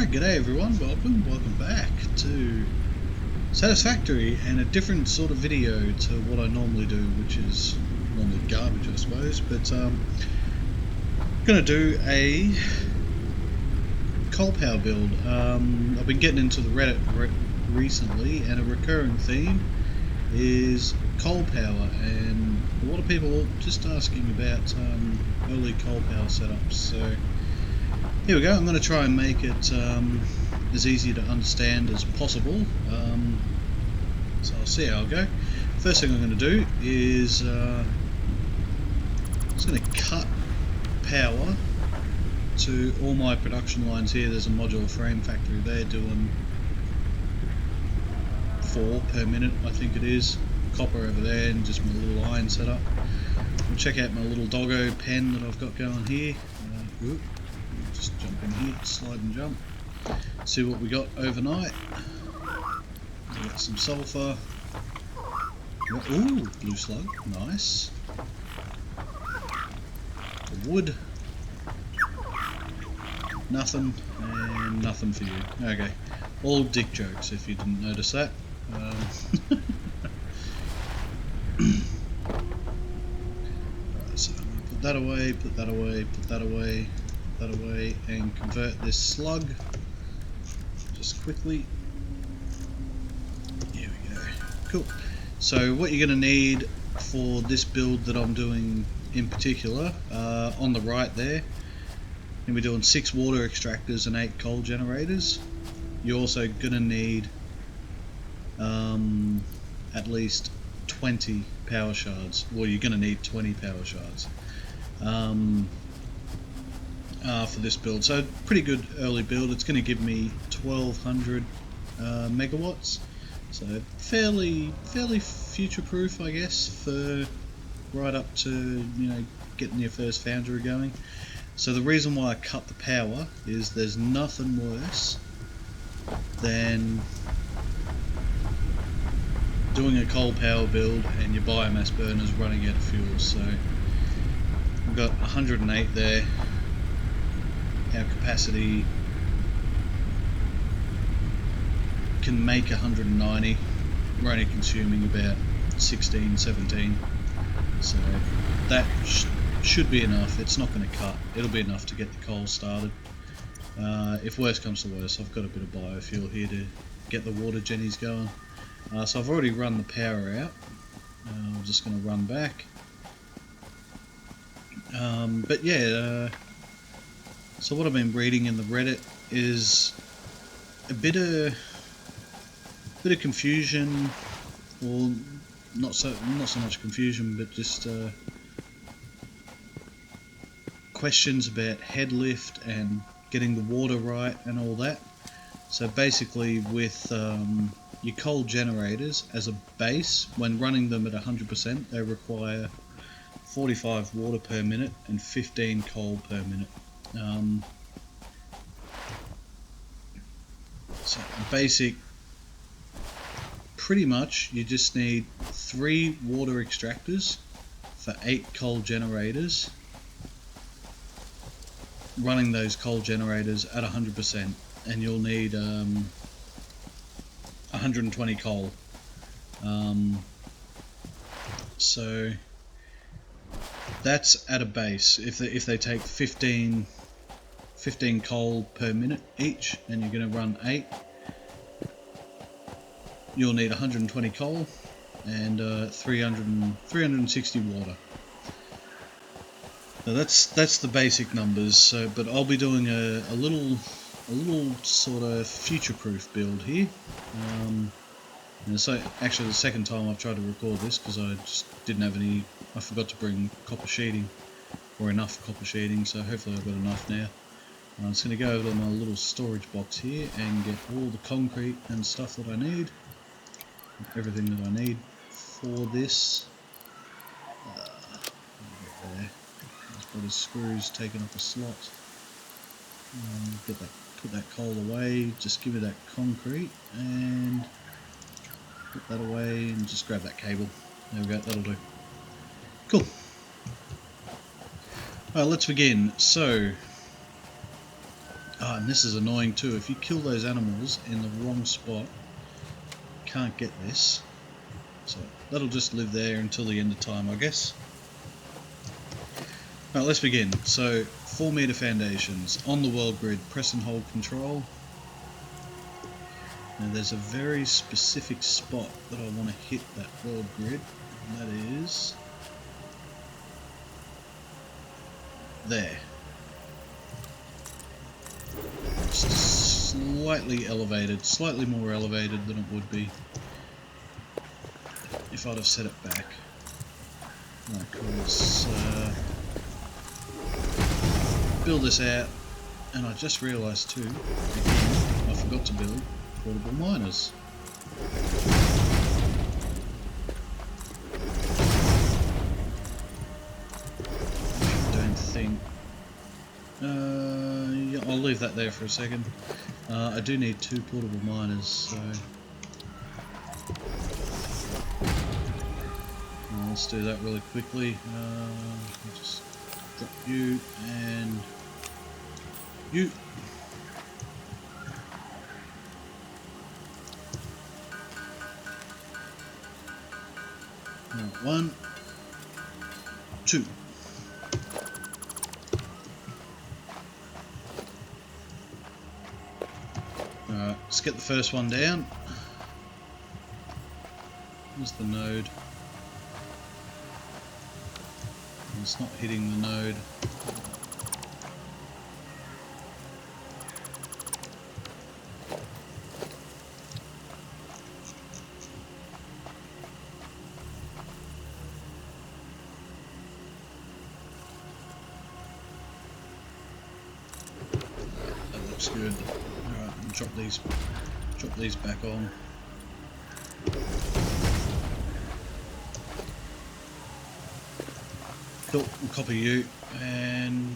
Alright, g'day everyone, welcome back to Satisfactory, and a different sort of video to what I normally do, which is normally garbage I suppose, but I'm going to do a coal power build. I've been getting into the Reddit recently, and a recurring theme is coal power, and a lot of people just asking about early coal power setups, so here we go. I'm going to try and make it as easy to understand as possible, so I'll see how I go. First thing I'm going to do is I'm just going to cut power to all my production lines here. There's a modular frame factory there doing 4 per minute, I think it is. Copper over there, and just my little iron setup. We'll check out my little doggo pen that I've got going here. Just jump in here, slide and jump. See what we got overnight. We got some sulphur. Ooh, blue slug, nice. The wood. Nothing, and nothing for you. Okay, all dick jokes if you didn't notice that. Right, so I'm going to put that away, put that away, put that away, put that away, and convert this slug just quickly. Here we go. Cool. So what you're going to need for this build that I'm doing in particular, on the right there, going to be doing 6 water extractors and 8 coal generators. You're also going to need at least 20 power shards. Well, you're going to need 20 power shards for this build. So pretty good early build. It's going to give me 1200 megawatts. So fairly future-proof, I guess, for right up to, you know, getting your first foundry going. So the reason why I cut the power is there's nothing worse than doing a coal power build and your biomass burners running out of fuel. So we've got 108 there. Our capacity can make 190. We're only consuming about 16, 17. So that should be enough. It's not going to cut. It'll be enough to get the coal started. If worse comes to worse, I've got a bit of biofuel here to get the water jennies going. So I've already run the power out. I'm just going to run back. But yeah, so what I've been reading in the Reddit is a bit of confusion, or not so much confusion, but just questions about head lift and getting the water right and all that. So basically, with your coal generators as a base, when running them at 100%, they require 45 water per minute and 15 coal per minute. So basic, pretty much you just need 3 water extractors for 8 coal generators, running those coal generators at 100%, and you'll need 120 coal. So that's at a base. If they take 15 coal per minute each, and you're going to run 8, you'll need 120 coal and 360 water. Now that's the basic numbers. So, but I'll be doing a little sort of future-proof build here. And so actually the second time I've tried to record this, because I just didn't have any. I forgot to bring copper sheeting, or enough copper sheeting. So hopefully I've got enough now. I'm just going to go over to my little storage box here and get all the concrete and stuff that I need, everything that I need for this. There. There's probably screws taking up a slot. Put that coal away. Just give me that concrete and put that away, and just grab that cable. There we go. That'll do. Cool. Alright, let's begin. So And this is annoying too. If you kill those animals in the wrong spot, you can't get this. So that'll just live there until the end of time, I guess. Right, let's begin. So 4 meter foundations on the world grid. Press and hold control. Now there's a very specific spot that I want to hit that world grid, and that is there. Just slightly elevated, slightly more elevated than it would be if I'd have set it back. Let's build this out, and I just realised too, again, I forgot to build portable miners. I don't think. Yeah, I'll leave that there for a second. I do need 2 portable miners, so let's do that really quickly. I'll just drop you and you. Right, 1, 2. Alright, let's get the first one down. Where's the node? It's not hitting the node. That looks good. Alright, drop these back on. Cool, we'll copy you, and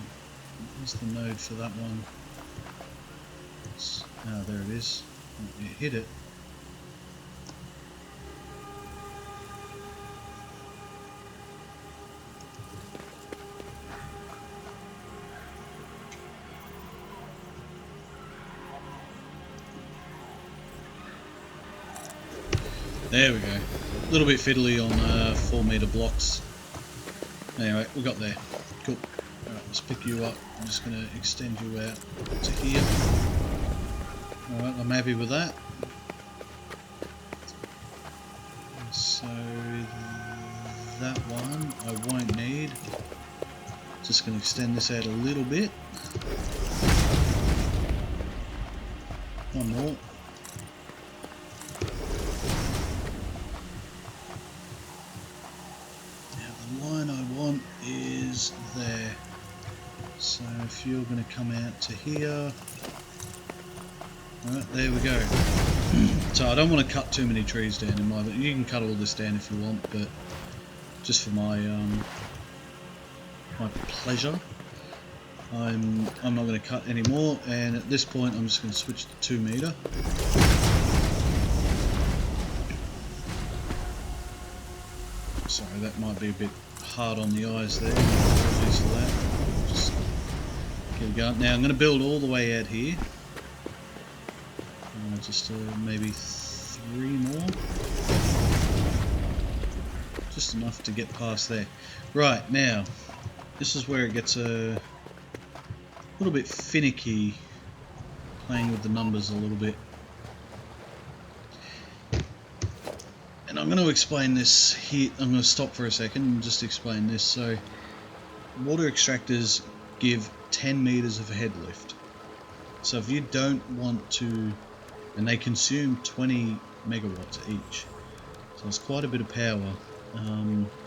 where's the node for that one? There it is. You hit it. There we go. A little bit fiddly on 4 meter blocks. Anyway, we got there. Cool. Alright, let's pick you up. I'm just going to extend you out to here. Alright, I'm happy with that. So that one I won't need. Just going to extend this out a little bit. One more. There. So if you're going to come out to here, right, there we go. So I don't want to cut too many trees down in my, but you can cut all this down if you want, but just for my my pleasure, I'm not going to cut any more. And at this point, I'm just going to switch to 2 meter. Sorry, that might be a bit hard on the eyes there. Apologies for that. Just get it going. Now I'm going to build all the way out here. Just maybe 3 more. Just enough to get past there. Right, now this is where it gets a little bit finicky, playing with the numbers a little bit. And I'm going to explain this here. I'm going to stop for a second and just explain this. So, water extractors give 10 meters of head lift. So if you don't want to, and they consume 20 megawatts each. So it's quite a bit of power.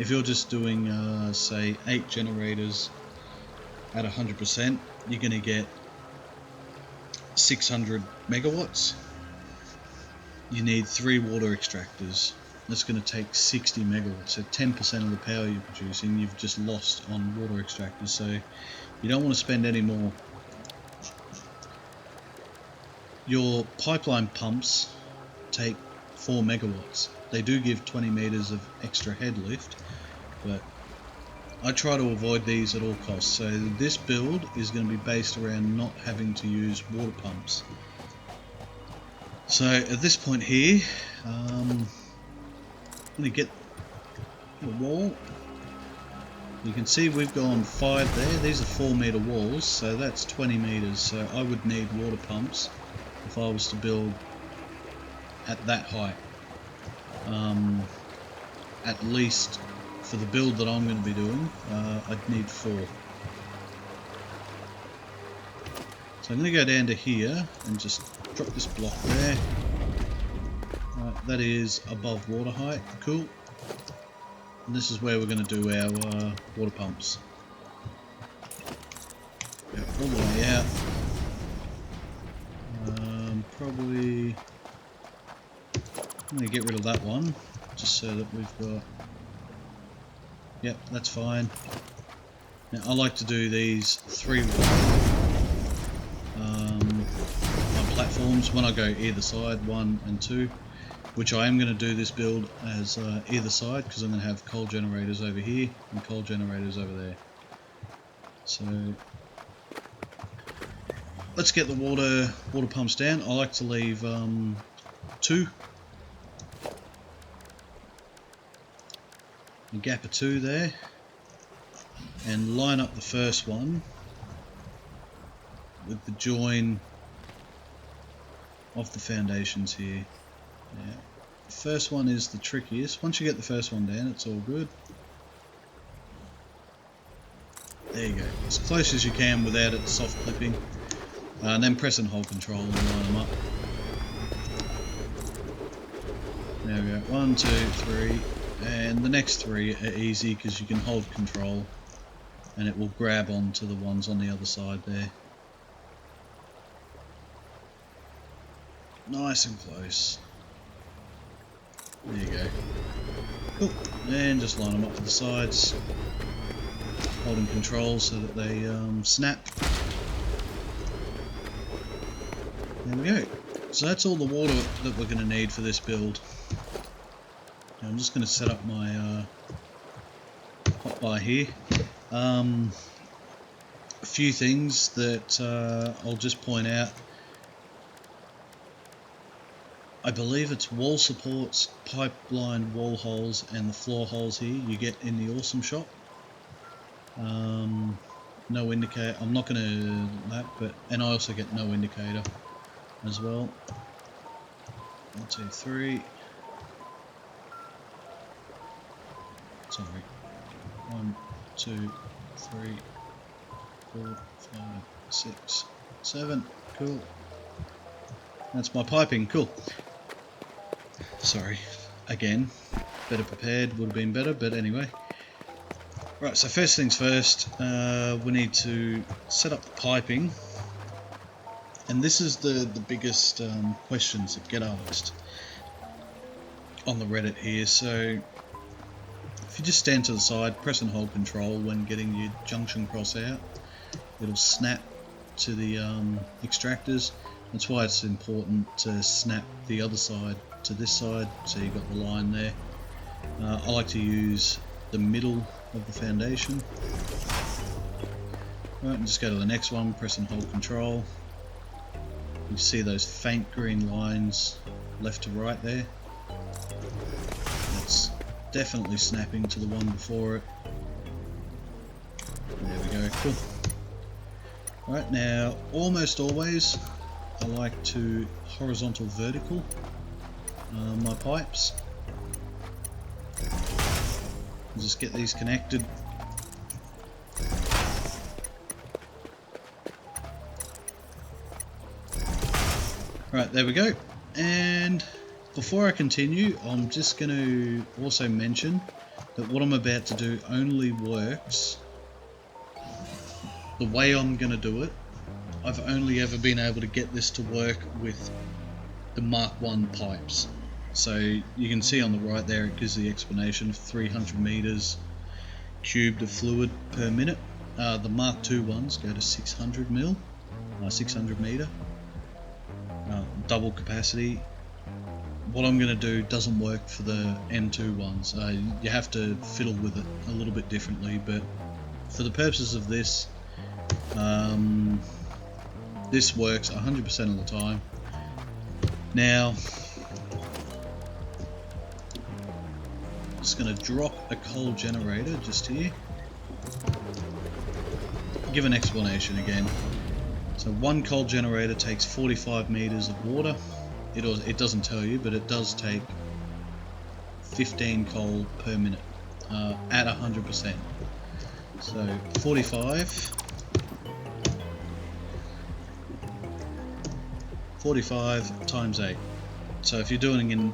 If you're just doing, say, 8 generators at 100%, you're going to get 600 megawatts. You need 3 water extractors. That's going to take 60 megawatts, so 10% of the power you're producing you've just lost on water extractors, so you don't want to spend any more. Your pipeline pumps take 4 megawatts. They do give 20 meters of extra head lift, but I try to avoid these at all costs. So this build is going to be based around not having to use water pumps. So at this point here, I'm going to get a wall. You can see we've gone 5 there. These are 4-meter walls, so that's 20 meters. So I would need water pumps if I was to build at that height. At least for the build that I'm going to be doing, I'd need 4. So I'm going to go down to here and just drop this block there. Right, that is above water height. Cool. And this is where we're going to do our water pumps. Go all the way out. Probably I'm going to get rid of that one, just so that we've got... Yep, that's fine. Now I like to do these 3 platforms when I go either side, 1 and 2, which I am going to do this build as either side, because I'm going to have coal generators over here and coal generators over there. So let's get the water pumps down. I like to leave 2, a gap of 2 there, and line up the first one with the join of the foundations here. Yeah. The first one is the trickiest. Once you get the first one down, it's all good. There you go, as close as you can without it soft clipping, and then press and hold control and line them up. There we go, 1, 2, 3, and the next 3 are easy because you can hold control and it will grab onto the ones on the other side there. Nice and close. There you go. Cool. And just line them up to the sides, holding control so that they snap. There we go. So that's all the water that we're going to need for this build. Now I'm just going to set up my hot bar here. A few things that I'll just point out. I believe it's wall supports, pipeline wall holes, and the floor holes here you get in the Awesome Shop. No indicator. I'm not going to that, but and I also get no indicator as well. 1, 2, 3. Sorry. 1, 2, 3, 4, 5, 6, 7. Cool. That's my piping. Cool. Sorry. Again, better prepared would have been better, but anyway. Right, so first things first, we need to set up the piping. And this is the biggest questions that get asked on the Reddit here. So if you just stand to the side, press and hold control when getting your junction cross out, it'll snap to the extractors. That's why it's important to snap the other side to this side, so you've got the line there. I like to use the middle of the foundation. Right, and just go to the next one, press and hold control. You see those faint green lines left to right there. That's definitely snapping to the one before it. There we go, cool. Right, now almost always I like to horizontal vertical my pipes. I'll just get these connected. Right, there we go. And before I continue, I'm just going to also mention that what I'm about to do only works the way I'm going to do it. I've only ever been able to get this to work with the Mark 1 pipes. So you can see on the right there it gives the explanation of 300 meters cubed of fluid per minute. The Mark 2 ones go to 600 mil, 600 meter, double capacity. what I'm going to do doesn't work for the M2 ones. You have to fiddle with it a little bit differently, but for the purposes of this, this works 100% of the time. Now, I'm just going to drop a coal generator just here. Give an explanation again. So one coal generator takes 45 meters of water. It doesn't tell you, but it does take 15 coal per minute at 100%. So 45 times 8. So if you're doing in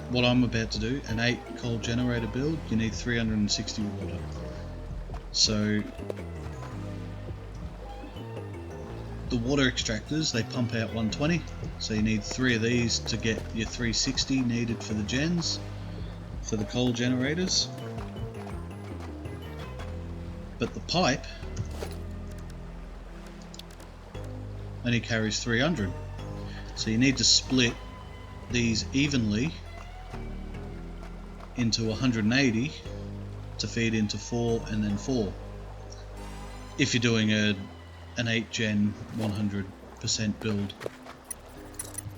what I'm about to do, an 8 coal generator build, you need 360 water. So the water extractors, they pump out 120, so you need 3 of these to get your 360 needed for the gens, for the coal generators. But the pipe only carries 300, so you need to split these evenly into 180 to feed into 4 and then 4 if you're doing an 8 gen 100% build.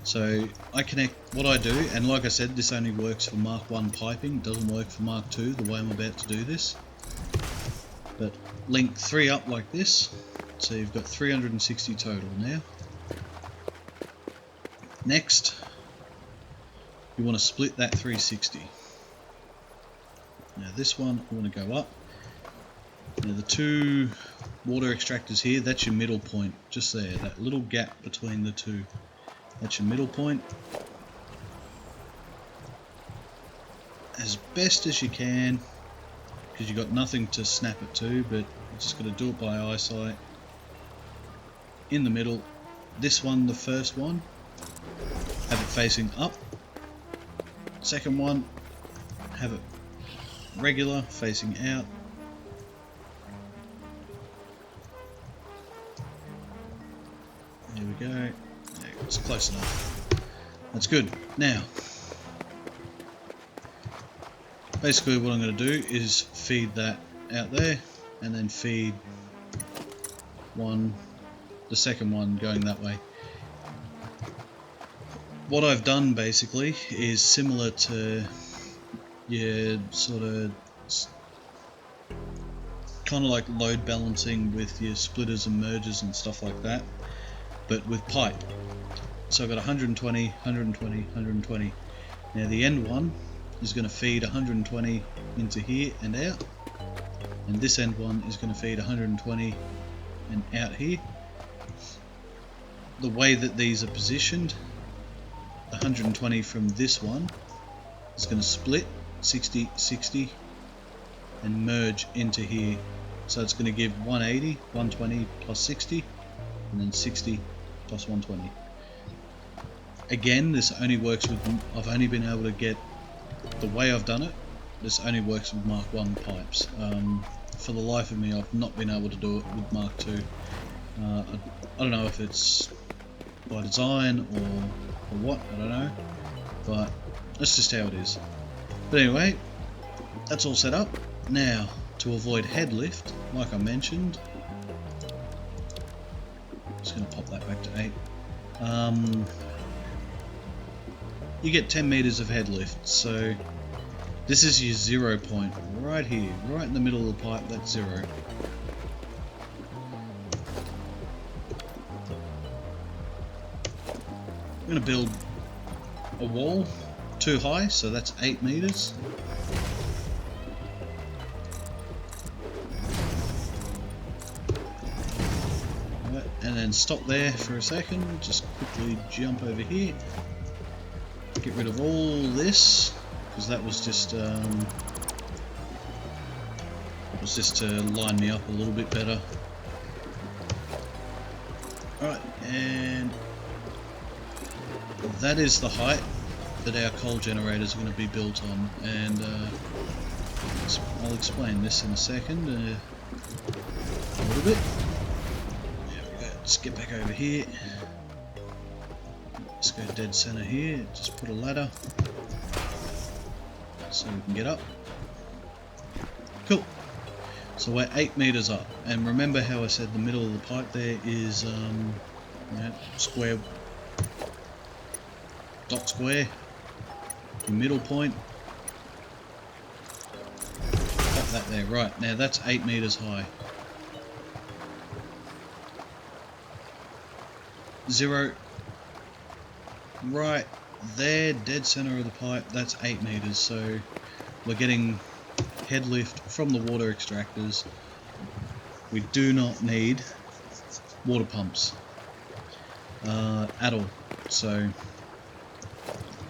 So I connect what I do, and like I said, this only works for Mark 1 piping, doesn't work for Mark 2 the way I'm about to do this. But link 3 up like this, so you've got 360 total now. Next, you want to split that 360. Now this one, I want to go up. Now the 2 water extractors here, that's your middle point, just there, that little gap between the 2. That's your middle point. As best as you can, because you've got nothing to snap it to, but you just got to do it by eyesight. In the middle, this one, the first one, have it facing up. Second one, have it regular, facing out. There we go. There, it's close enough. That's good. Now, basically what I'm going to do is feed that out there, and then feed the second one going that way. What I've done basically is similar to your sort of kind of like load balancing with your splitters and mergers and stuff like that, but with pipe. So I've got 120, 120, 120. Now the end one is going to feed 120 into here and out, and this end one is going to feed 120 and out here. The way that these are positioned, 120 from this one is going to split 60, 60 and merge into here. So it's going to give 180, 120 plus 60, and then 60 plus 120. Again, this only works with, I've only been able to get, the way I've done it, this only works with Mark 1 pipes. For the life of me, I've not been able to do it with Mark 2. I don't know if it's by design or what, I don't know, but that's just how it is. But anyway, that's all set up. Now, to avoid head lift, like I mentioned, I'm just going to pop that back to 8. You get 10 meters of head lift, so this is your 0 point right here, right in the middle of the pipe. That's 0. I'm going to build a wall too high, so that's 8 meters. Right, and then stop there for a second, just quickly jump over here, get rid of all this, because that was just to line me up a little bit better. Alright, and that is the height that our coal generators are going to be built on, and I'll explain this in a second a little bit. There we go, let's get back over here. Let's go dead center here, just put a ladder so we can get up. Cool. So we're 8 meters up, and remember how I said the middle of the pipe there is square, dot square, the middle point. Got that there, right, now that's 8 meters high. 0, right there, dead center of the pipe, that's 8 meters, so we're getting head lift from the water extractors. We do not need water pumps at all, so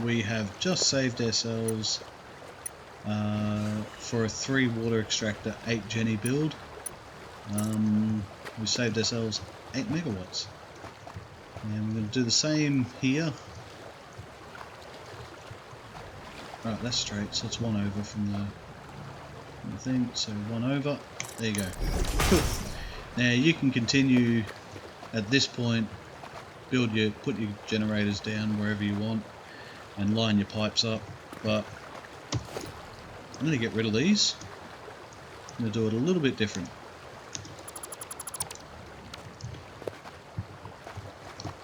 we have just saved ourselves for a 3 water extractor 8 Jenny build. We saved ourselves 8 megawatts, and we're going to do the same here. Right, that's straight, so it's 1 over from the thing, so 1 over, there you go. Cool. Now you can continue at this point, put your generators down wherever you want and line your pipes up, but I'm going to get rid of these. I'm going to do it a little bit different.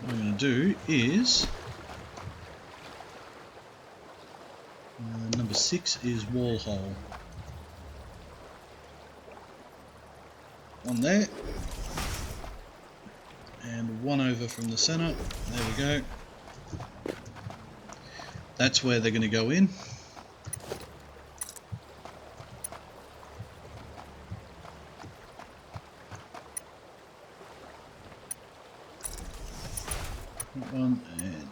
What I'm going to do is number 6 is wall hole. One there, and 1 over from the center. There we go. That's where they're going to go in. That one and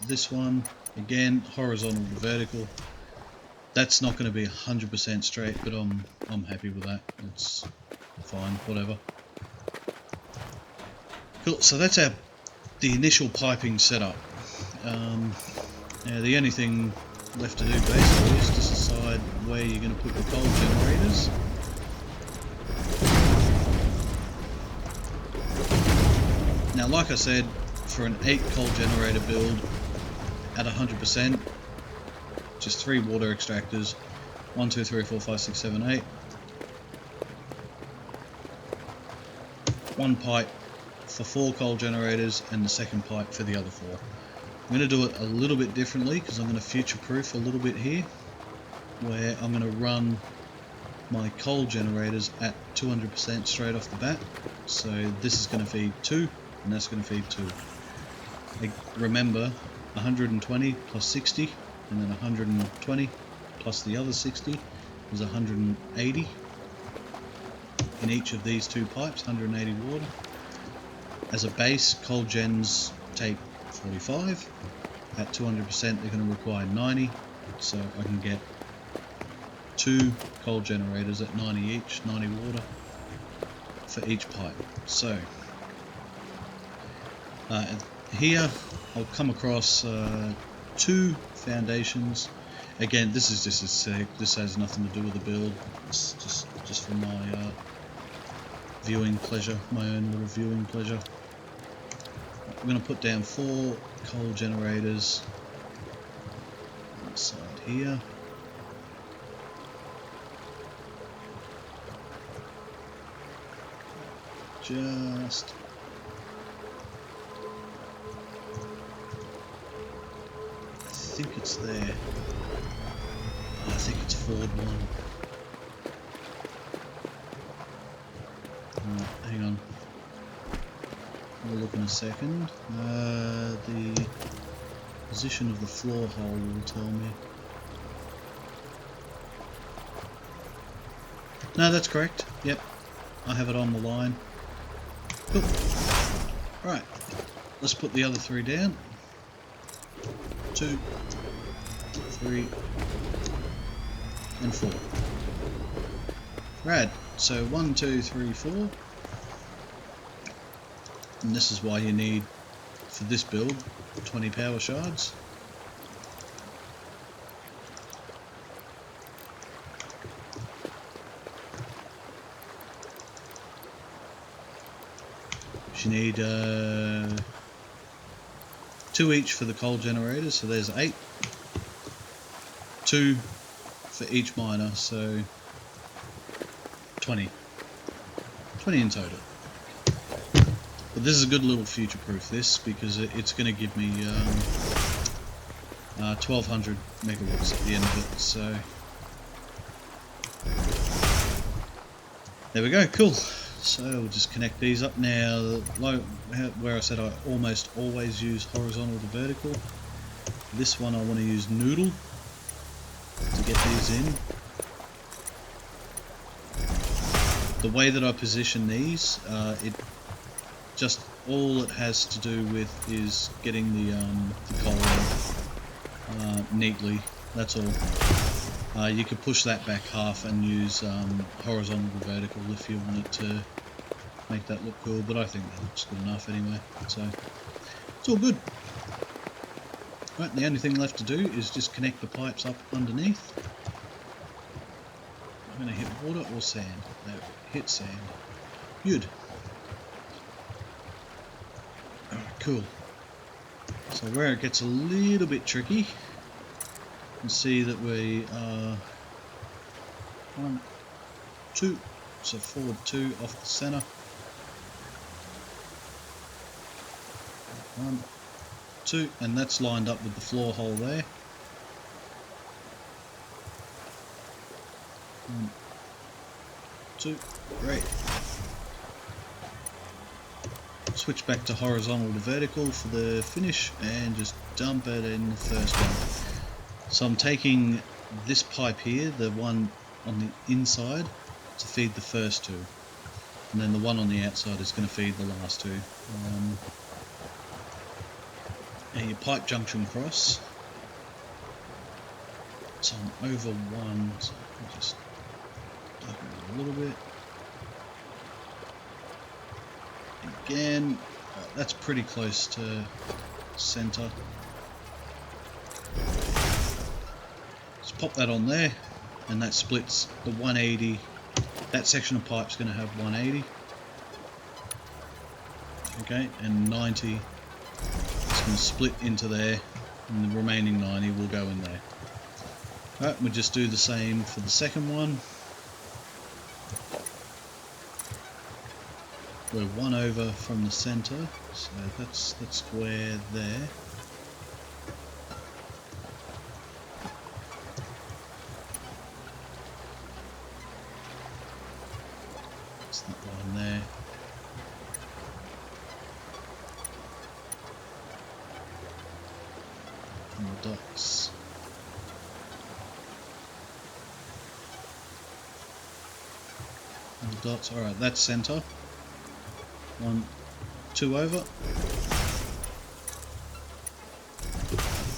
this one. Again, horizontal to vertical. That's not going to be 100% straight, but I'm happy with that. It's fine, whatever. Cool. So that's the initial piping setup. Now the only thing left to do basically is just decide where you're going to put your coal generators. Now, like I said, for an 8 coal generator build at 100%, just 3 water extractors, 1, 2, 3, 4, 5, 6, 7, 8. 1 pipe for 4 coal generators and the second pipe for the other 4. I'm going to do it a little bit differently because I'm going to future-proof a little bit here, where I'm going to run my coal generators at 200% straight off the bat. So this is going to feed 2 and that's going to feed 2. Remember, 120 plus 60 and then 120 plus the other 60 is 180 in each of these 2 pipes, 180 water. As a base, coal gens take 45. At 200% they're going to require 90, so I can get 2 coal generators at 90 each, 90 water for each pipe. So here I'll come across 2 foundations. Again, this is just a sec. This has nothing to do with the build. It's just for my viewing pleasure, my own little viewing pleasure. I'm going to put down 4 coal generators on the side here. Just I think it's there. I think it's forward 1. Hang on. We'll look in a second. The position of the floor hole will tell me. No, that's correct. Yep, I have it on the line. Cool. Right, let's put the other 3 down. 2, 3, and 4. Rad. So 1, 2, 3, 4. And this is why you need, for this build, 20 power shards. You need 2 2 each for the coal generators, so there's 8. 2 for each miner, so 20. 20 in total. But this is a good little future-proof this, because it's going to give me 1200 megawatts at the end of it, so there we go, cool. So we'll just connect these up now. Where I said I almost always use horizontal to vertical, this one I want to use noodle to get these in. The way that I position these, just all it has to do with is getting the coal neatly. That's all. You could push that back half and use horizontal to vertical if you wanted to make that look cool, but I think that looks good enough anyway, so it's all good. Right, the only thing left to do is just connect the pipes up underneath. I'm going to hit water or sand. No, hit sand. Good. Alright, cool. So where it gets a little bit tricky, you can see that we are 1, 2, so forward 2 off the centre. 1, 2, and that's lined up with the floor hole there. 1, 2, great. Switch back to horizontal to vertical for the finish and just dump it in the first one. So I'm taking this pipe here, the one on the inside, to feed the first 2, and then the one on the outside is going to feed the last 2. And your pipe junction cross. So I'm over 1, so I'll just darken it a little bit. Again, that's pretty close to center. Just pop that on there, and that splits the 180. That section of pipe's going to have 180. Okay, and 90 is going to split into there, and the remaining 90 will go in there. Alright, we'll just do the same for the second one. We're 1 over from the centre, so that's that square there. That's that line there. And the dots. And the dots, alright, that's centre. 1, 2 over.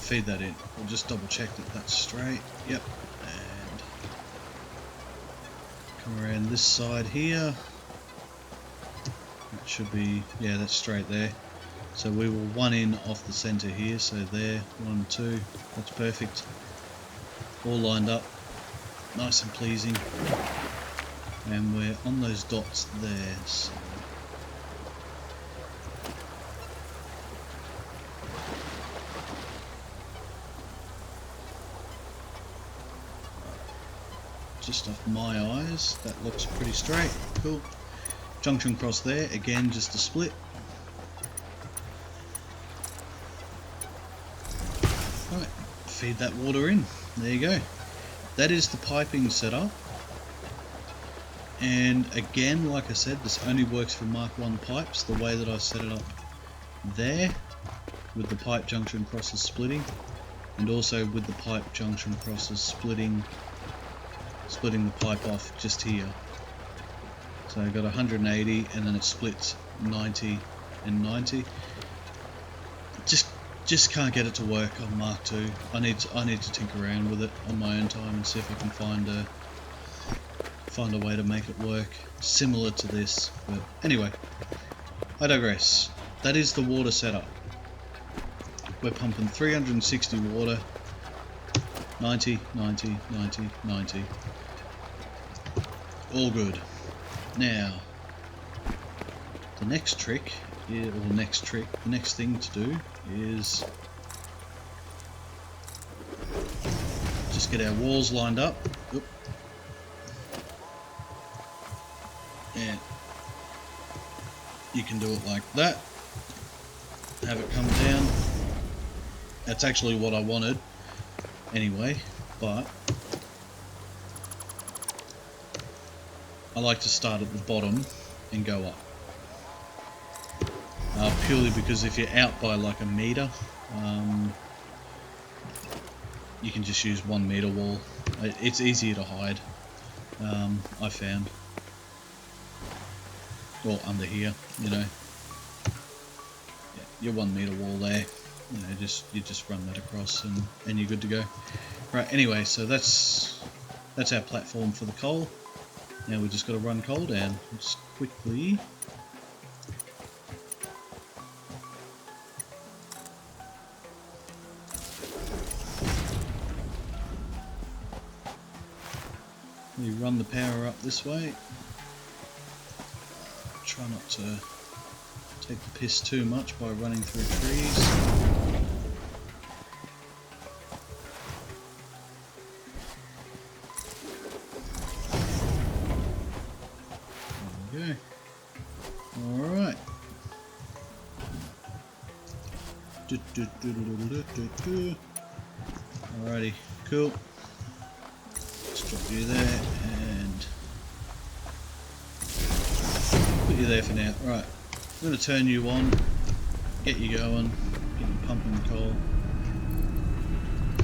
Feed that in. We'll just double check that that's straight. Yep. And come around this side here. That should be, yeah, that's straight there. So we will 1 in off the centre here. So there, 1, 2. That's perfect. All lined up. Nice and pleasing. And we're on those dots there. So just off my eyes, that looks pretty straight. Cool. Junction cross there, again just a split. Right, feed that water in. There you go. That is the piping setup. And again, like I said, this only works for Mark 1 pipes, the way that I set it up there, with the pipe junction crosses splitting, and also with the pipe junction crosses splitting the pipe off just here. So I've got 180 and then it splits 90 and 90. Just can't get it to work on Mark II. I need to tinker around with it on my own time and see if I can find a way to make it work similar to this. But anyway, I digress. That is the water setup. We're pumping 360 water, 90, 90, 90, 90. All good. Now, the next thing to do is just get our walls lined up. Oop. And you can do it like that. Have it come down. That's actually what I wanted anyway, but I like to start at the bottom and go up. Purely because if you're out by like a meter, you can just use 1 meter wall. It's easier to hide, I found. Or under here, you know. Yeah, your 1 meter wall there. You know, you just run that across and you're good to go. Right. Anyway, so that's our platform for the coal. Now we just got to run coal down. Just quickly. We run the power up this way. Try not to take the piss too much by running through trees. There we go. Alright. Alrighty, cool. Drop you there and put you there for now. Right, I'm going to turn you on, get you going, get you pumping coal.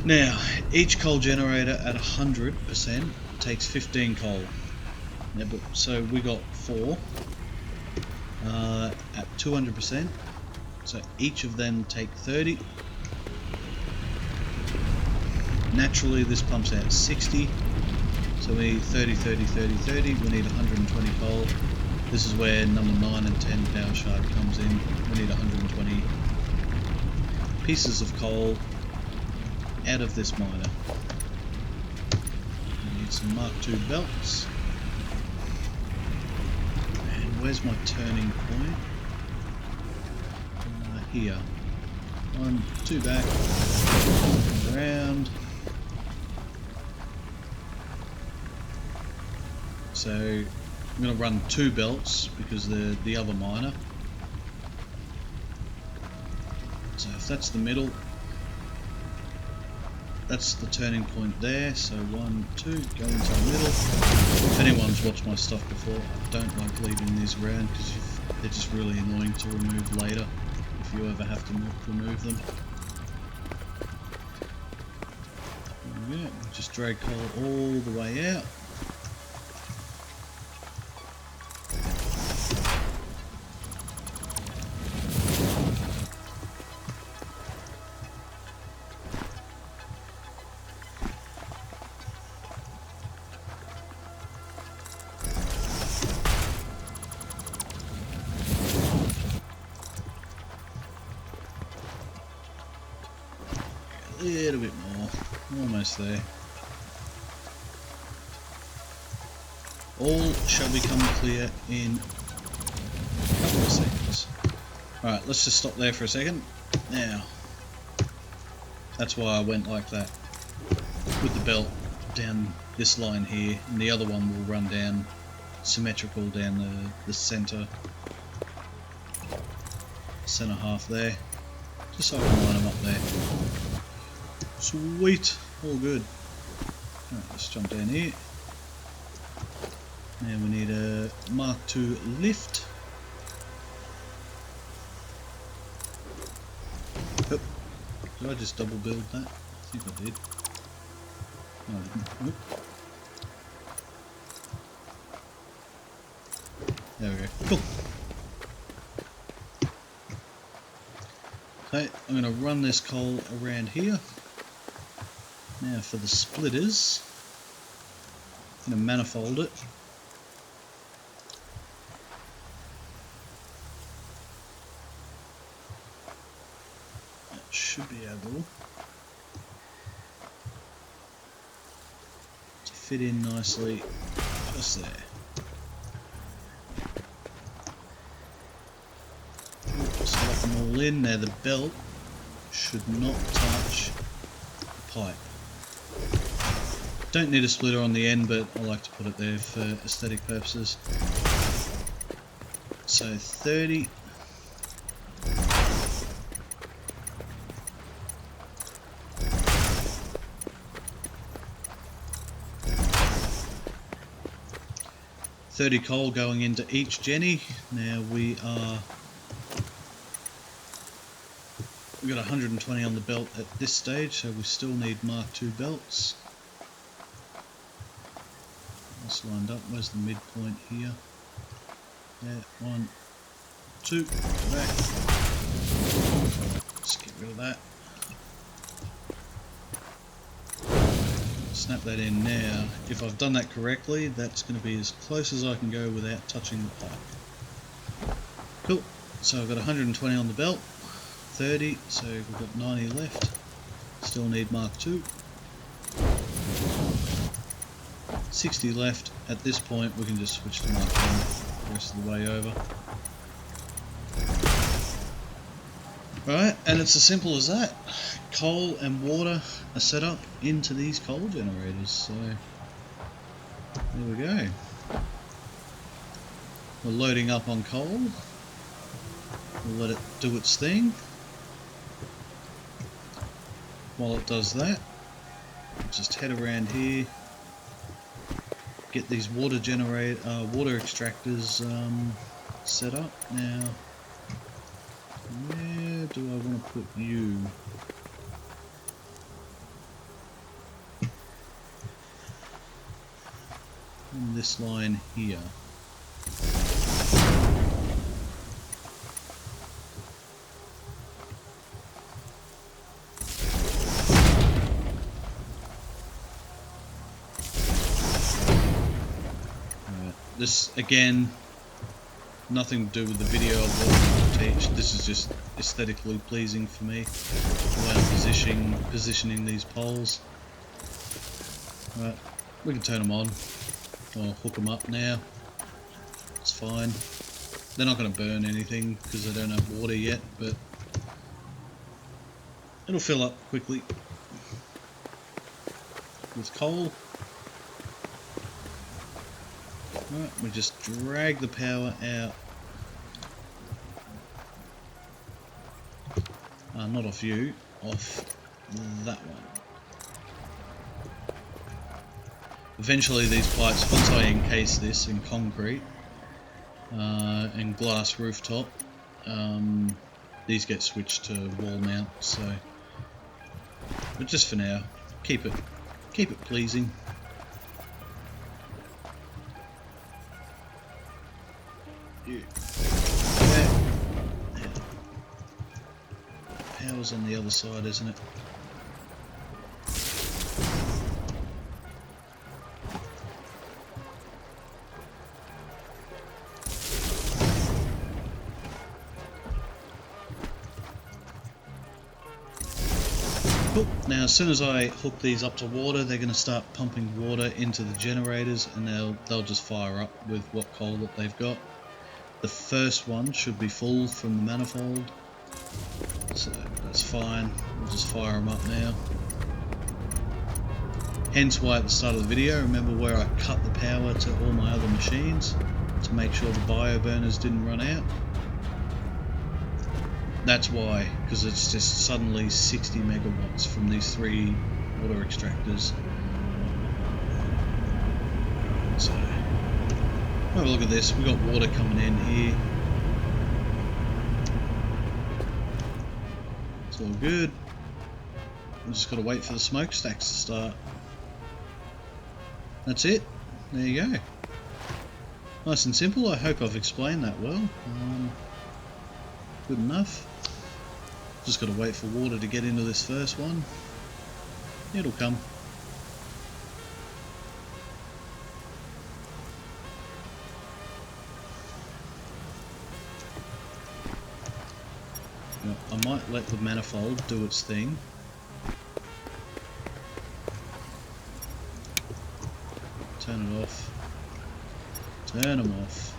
Now, each coal generator at 100% takes 15 coal. Yeah, but, so we got 4 at 200%, so each of them take 30. Naturally this pumps out 60. So we need 30, 30, 30, 30, we need 120 coal. This is where number 9 and 10 power shard comes in. We need 120 pieces of coal out of this miner. We need some Mark II belts. And where's my turning point? Here. 1, 2 back, around. So I'm going to run 2 belts because they're the other miner. So if that's the middle, that's the turning point there. So 1, 2, go into the middle. If anyone's watched my stuff before, I don't like leaving these around because they're just really annoying to remove later if you ever have to remove them. Yeah, just drag coal all the way out. A little bit more, almost there. All shall become clear in a couple of seconds. Alright, let's just stop there for a second. Now, that's why I went like that, with the belt down this line here, and the other one will run down symmetrical down the center half there, just so I can line them up there. Sweet, all good. Alright, let's jump down here. Now we need a Mark II lift. Oop. Did I just double build that? I think I did. No, I didn't. Oop. There we go. Cool. Okay, I'm going to run this coal around here. Now for the splitters, I'm going to manifold it. That should be able to fit in nicely just there. Select them all in. Now the belt should not touch the pipe. Don't need a splitter on the end, but I like to put it there for aesthetic purposes. So 30. $30 coal going into each Jenny. Now we've got 120 on the belt at this stage, so we still need Mark II belts. That's lined up. Where's the midpoint here? Yeah, 1, 2, back. Let's get rid of that. Snap that in now. If I've done that correctly, that's going to be as close as I can go without touching the pipe. Cool. So I've got 120 on the belt, 30, so we've got 90 left. Still need Mark II. 60 left. At this point we can just switch to Mark I the rest of the way over. Right, and it's as simple as that. Coal and water are set up into these coal generators, so there we go. We're loading up on coal. We'll let it do its thing. While it does that, just head around here, get these water extractors set up. Now, where do I want to put you? On this line here. This again, nothing to do with the video of what I'm going to teach. This is just aesthetically pleasing for me, the way I'm positioning these poles. Right, we can turn them on or hook them up now. It's fine. They're not going to burn anything because they don't have water yet, but it'll fill up quickly with coal. Right, we just drag the power out. Not off you, off that one. Eventually these pipes, once I encase this in concrete and glass rooftop, these get switched to wall mount, so, but just for now, keep it pleasing. Power's on the other side, isn't it? Cool. Now as soon as I hook these up to water, they're going to start pumping water into the generators, and they'll just fire up with what coal that they've got. The first one should be full from the manifold, so that's fine. We'll just fire them up now. Hence why at the start of the video, remember where I cut the power to all my other machines to make sure the bio burners didn't run out. That's why, because it's just suddenly 60 megawatts from these 3 water extractors. So have a look at this. We've got water coming in here. It's all good. We've just got to wait for the smokestacks to start. That's it. There you go. Nice and simple. I hope I've explained that well. Good enough. Just got to wait for water to get into this first one. It'll come. I might let the manifold do its thing. Turn it off. Turn them off.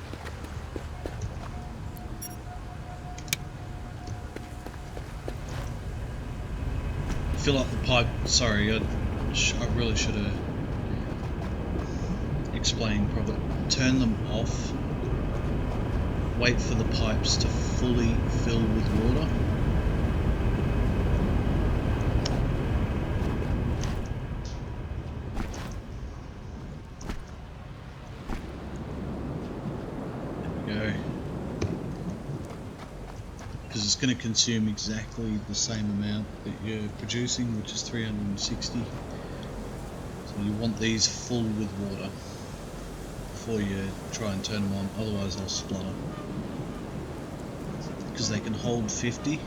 fill up the pipe. Sorry, I really should have explained properly. Turn them off. Wait for the pipes to fully fill with water. There we go. Because it's going to consume exactly the same amount that you're producing, which is 360. So you want these full with water before you try and turn them on, otherwise they'll splutter. Because they can hold 50.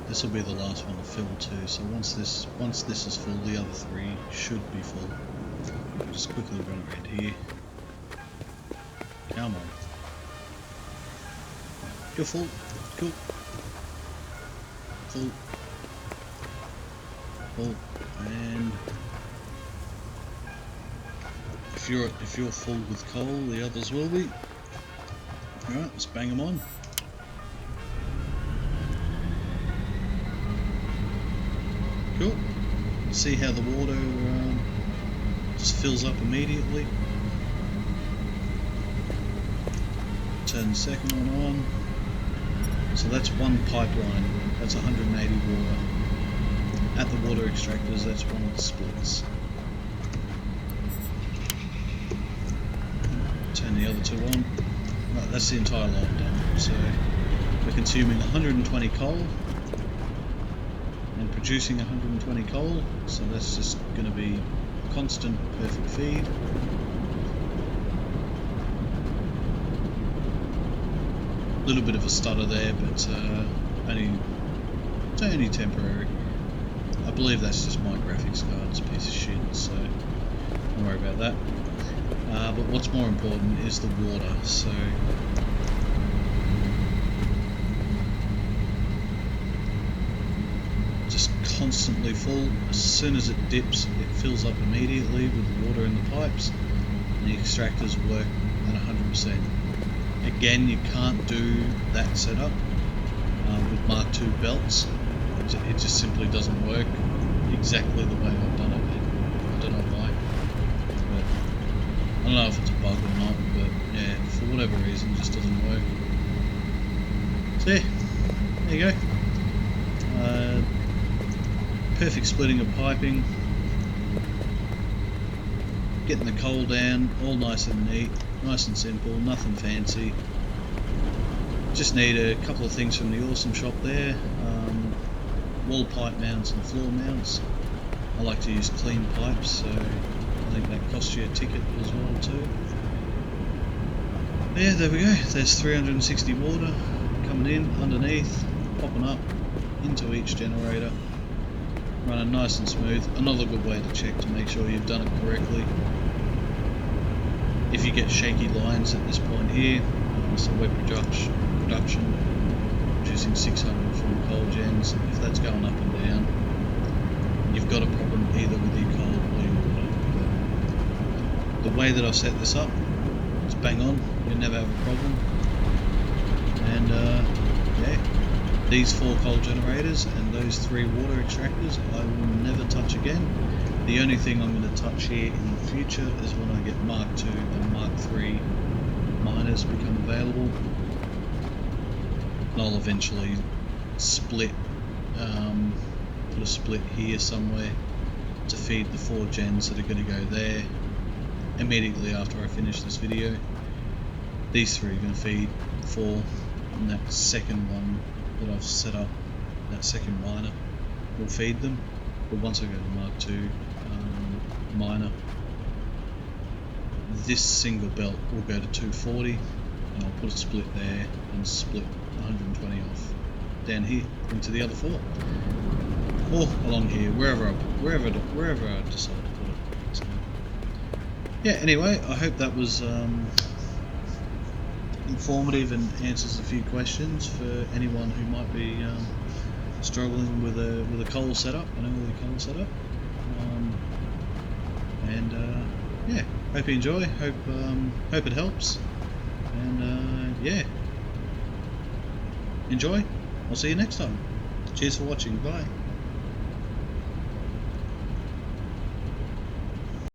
This will be the last one to fill too, so once this is full, the other three should be full. I'll just quickly run around here. Come on. You're full. Cool. Full. Full. And if you're full with coal, the others will be. Alright, let's bang them on. Cool. See how the water just fills up immediately. Turn the second one on. So that's one pipeline. That's 180 water. At the water extractors, that's one of the splits. Turn the other two on. Right, that's the entire line done. So we're consuming 120 coal and producing 120 coal. So that's just going to be constant, perfect feed. A little bit of a stutter there, but only temporary. I believe that's just my graphics card's a piece of shit, so don't worry about that. But what's more important is the water. So just constantly full. As soon as it dips, it fills up immediately with the water in the pipes, and the extractors work at 100%. Again, you can't do that setup with Mark II belts. It just simply doesn't work exactly the way I've done it. I don't know why. But I don't know if it's a bug or not, but yeah, for whatever reason, it just doesn't work. So yeah, there you go. Perfect splitting of piping. Getting the coal down, all nice and neat. Nice and simple, nothing fancy. Just need a couple of things from the awesome shop there. Wall pipe mounts and floor mounts. I like to use clean pipes, so I think that costs you a ticket as well too. Yeah, there we go. There's 360 water coming in underneath, popping up into each generator, running nice and smooth. Another good way to check to make sure you've done it correctly. If you get shaky lines at this point here, so we're production producing 600 full coal gens. If that's going up and down, you've got a problem either with your coal or your water. But the way that I've set this up, it's bang on. You'll never have a problem. And yeah, these 4 coal generators and those 3 water extractors I will never touch again. The only thing I'm going to touch here in the future is when I get Mark II and Mark III miners become available. And I'll eventually split, put a split here somewhere to feed the 4 gens that are going to go there immediately after I finish this video. These 3 are going to feed 4, and that second one that I've set up, that second miner, will feed them. But once I go to Mark II miner, this single belt will go to 240, and I'll put a split there and split 120 off down here into the other 4, or along here, wherever I decide to put it. So, yeah. Anyway, I hope that was informative and answers a few questions for anyone who might be struggling with a coal setup, an early coal setup. yeah, hope you enjoy. Hope it helps. And yeah, enjoy. I'll see you next time. Cheers for watching. Bye.